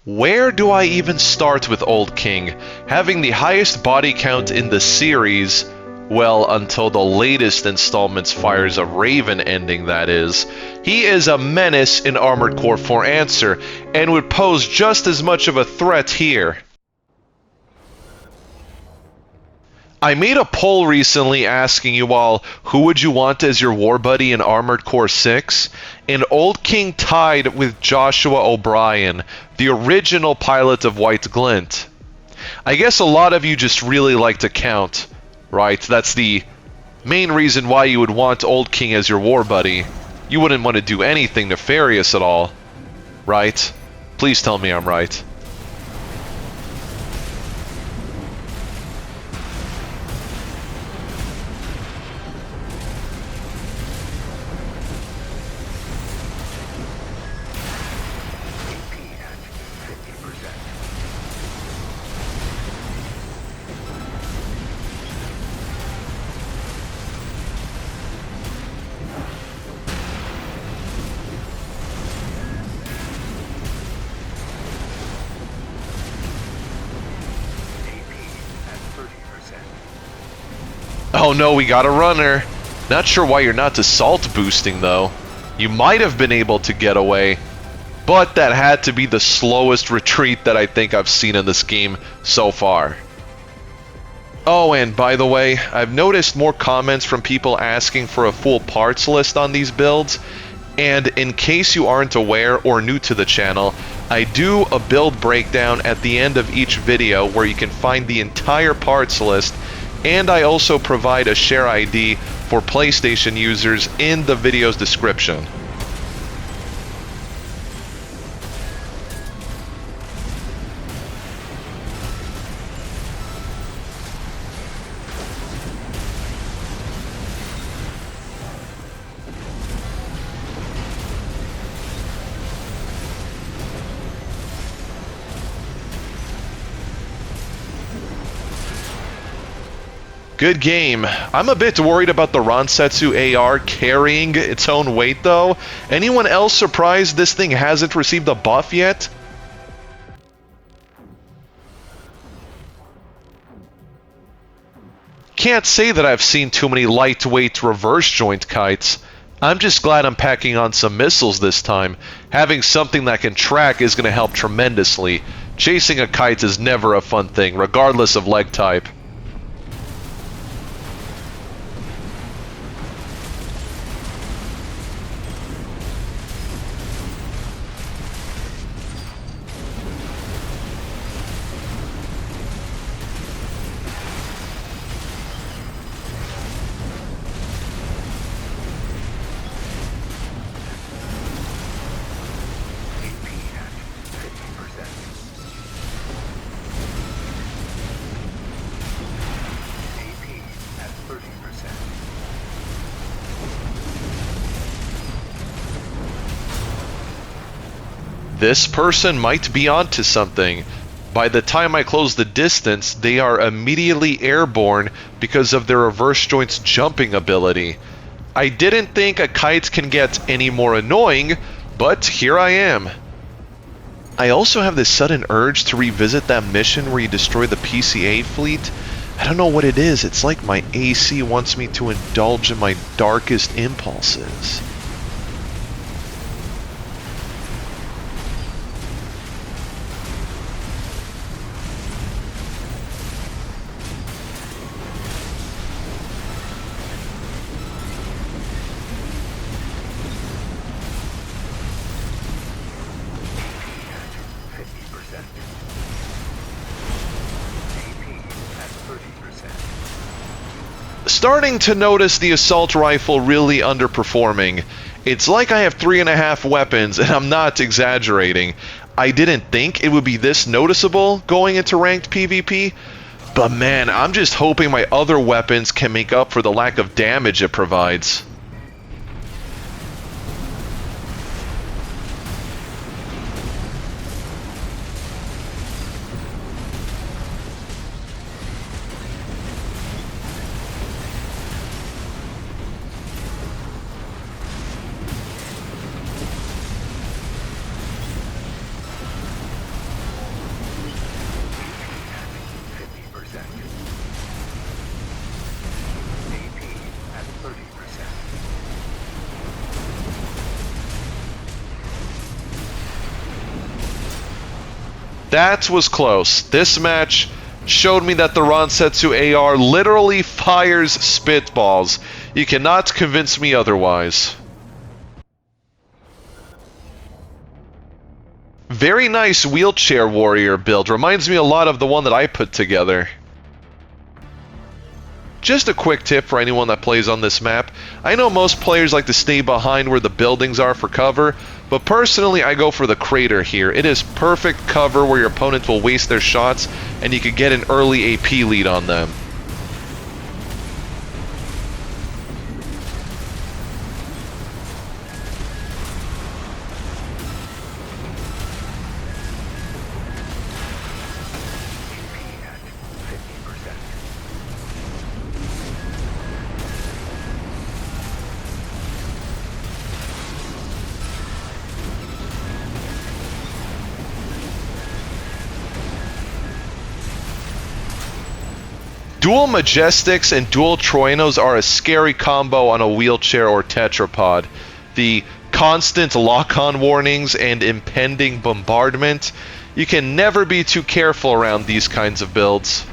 Where do I even start with Old King? Having the highest body count in the series, well, until the latest installment's Fires of Raven ending, that is. He is a menace in Armored Core 4 Answer, and would pose just as much of a threat here. I made a poll recently asking you all, who would you want as your war buddy in Armored Core 6? And Old King tied with Joshua O'Brien, the original pilot of White Glint. I guess a lot of you just really like to count, right? That's the main reason why you would want Old King as your war buddy. You wouldn't want to do anything nefarious at all, right? Please tell me I'm right. Oh no, we got a runner. Not sure why you're not assault boosting though. You might have been able to get away, but that had to be the slowest retreat that I think I've seen in this game so far. Oh, and by the way, I've noticed more comments from people asking for a full parts list on these builds, and in case you aren't aware or new to the channel, I do a build breakdown at the end of each video where you can find the entire parts list, and I also provide a share ID for PlayStation users in the video's description. Good game. I'm a bit worried about the Ransetsu AR carrying its own weight though. Anyone else surprised this thing hasn't received a buff yet? Can't say that I've seen too many lightweight reverse joint kites. I'm just glad I'm packing on some missiles this time. Having something that can track is going to help tremendously. Chasing a kite is never a fun thing, regardless of leg type. This person might be onto something. By the time I close the distance, they are immediately airborne because of their reverse joint's jumping ability. I didn't think a kite can get any more annoying, but here I am. I also have this sudden urge to revisit that mission where you destroy the PCA fleet. I don't know what it is, it's like my AC wants me to indulge in my darkest impulses. Starting to notice the assault rifle really underperforming. It's like I have 3.5 weapons, and I'm not exaggerating. I didn't think it would be this noticeable going into ranked PvP, but man, I'm just hoping my other weapons can make up for the lack of damage it provides. That was close. This match showed me that the Ransetsu AR literally fires spitballs. You cannot convince me otherwise. Very nice wheelchair warrior build. Reminds me a lot of the one that I put together. Just a quick tip for anyone that plays on this map. I know most players like to stay behind where the buildings are for cover, but personally I go for the crater here. It is perfect cover where your opponent will waste their shots and you can get an early AP lead on them. Dual Majestics and dual Troianos are a scary combo on a wheelchair or tetrapod. The constant lock-on warnings and impending bombardment. You can never be too careful around these kinds of builds.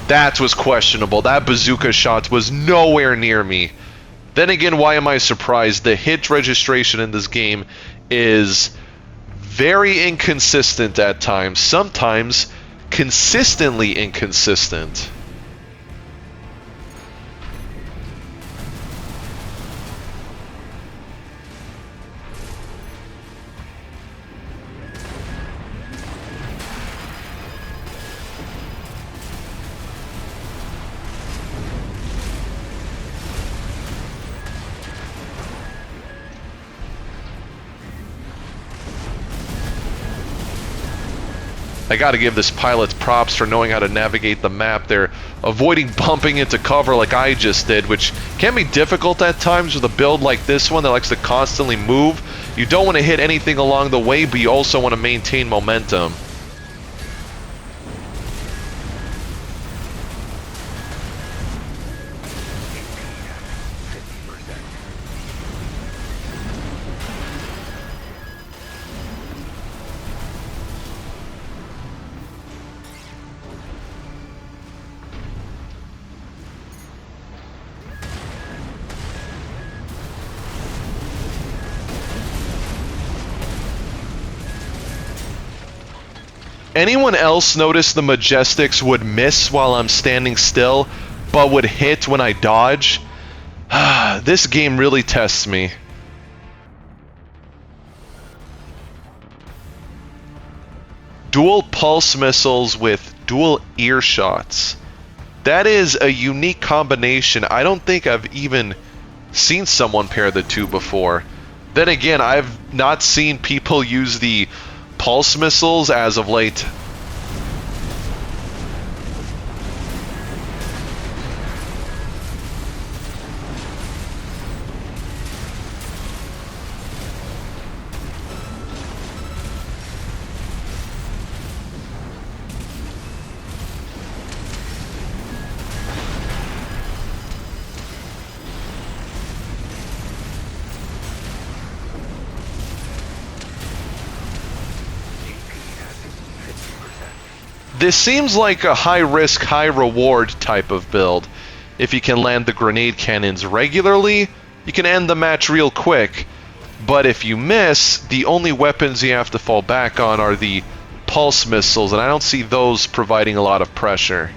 That was questionable. That bazooka shot was nowhere near me. Then again, why am I surprised? The hit registration in this game is very inconsistent at times. Sometimes consistently inconsistent. I gotta give this pilot props for knowing how to navigate the map. They're avoiding bumping into cover like I just did, which can be difficult at times with a build like this one that likes to constantly move. You don't want to hit anything along the way, but you also want to maintain momentum. Anyone else notice the Majestics would miss while I'm standing still, but would hit when I dodge? This game really tests me. Dual pulse missiles with dual ear shots. That is a unique combination. I don't think I've even seen someone pair the two before. Then again, I've not seen people use the pulse missiles as of late. This seems like a high-risk, high-reward type of build. If you can land the grenade cannons regularly, you can end the match real quick. But if you miss, the only weapons you have to fall back on are the pulse missiles, and I don't see those providing a lot of pressure.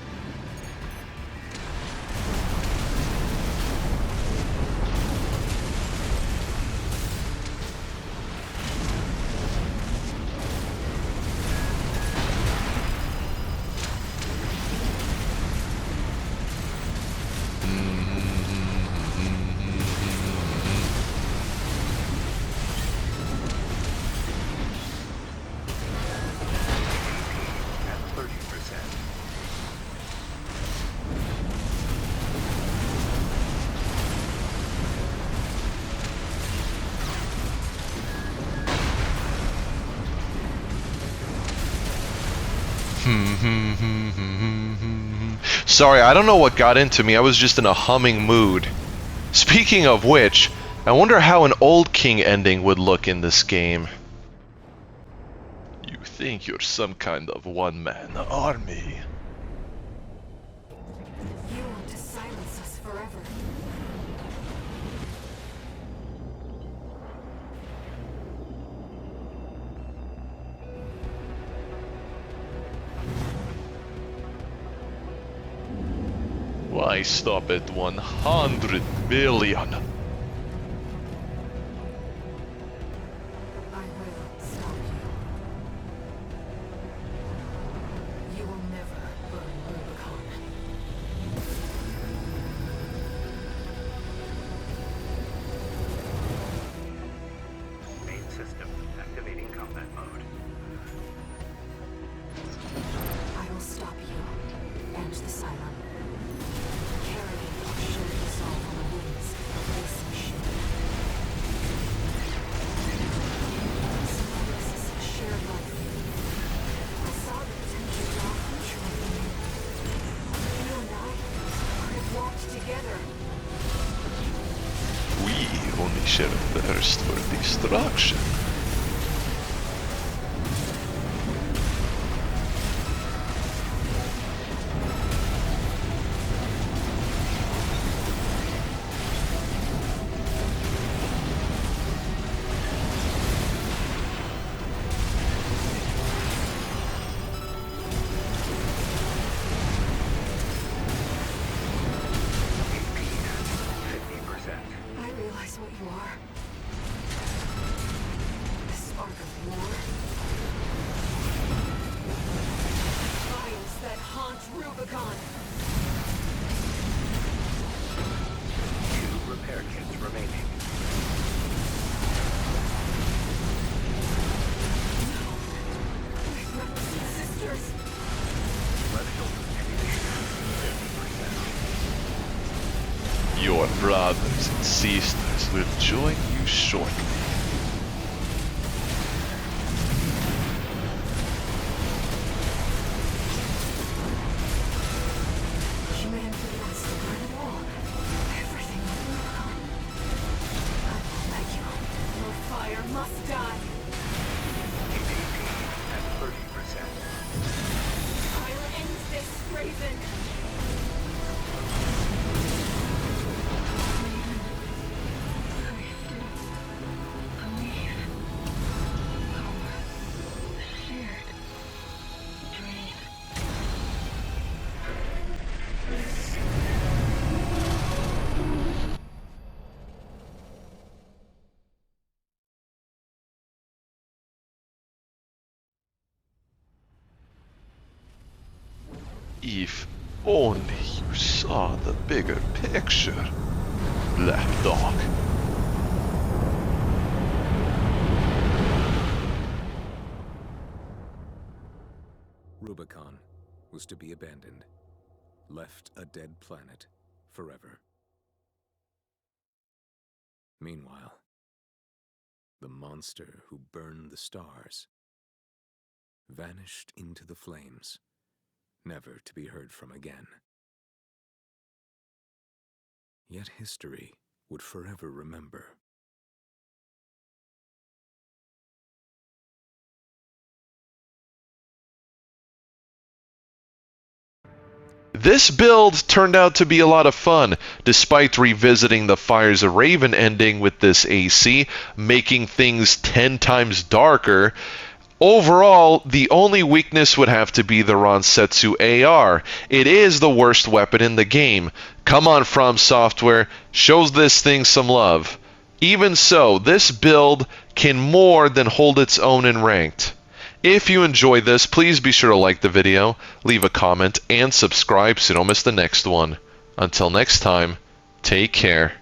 Sorry, I don't know what got into me. I was just in a humming mood. Speaking of which, I wonder how an Old King ending would look in this game. You think you're some kind of one-man army. You want to silence us forever. Why stop at 100 billion? I will stop you. You will never burn Rubicon. Main system activating combat mode. I will stop you and the Cylon. Carrying our shared resolve on the wings of this ship. This is a shared life. I saw the potential for our future in you. You and I could have walked together. We only share a thirst for destruction. I realize what you are. The spark of war. Fires that haunt Rubicon. 2 repair kits remaining. My brothers and sisters. Left shoulder ammunition 50%. Your brothers and sisters will join you shortly. Humanity wants to burn it all. Everything on Rubicon. I won't let you. Your fire must die. EVP at 30%. Fire ends this, Raven. If only you saw the bigger picture, Black Dog. Rubicon was to be abandoned, left a dead planet forever. Meanwhile, the monster who burned the stars vanished into the flames, never to be heard from again. Yet history would forever remember. This build turned out to be a lot of fun, despite revisiting the Fires of Raven ending with this AC, making things 10 times darker. Overall, the only weakness would have to be the Ransetsu AR. It is the worst weapon in the game. Come on, From Software, shows this thing some love. Even so, this build can more than hold its own in ranked. If you enjoyed this, please be sure to like the video, leave a comment, and subscribe so you don't miss the next one. Until next time, take care.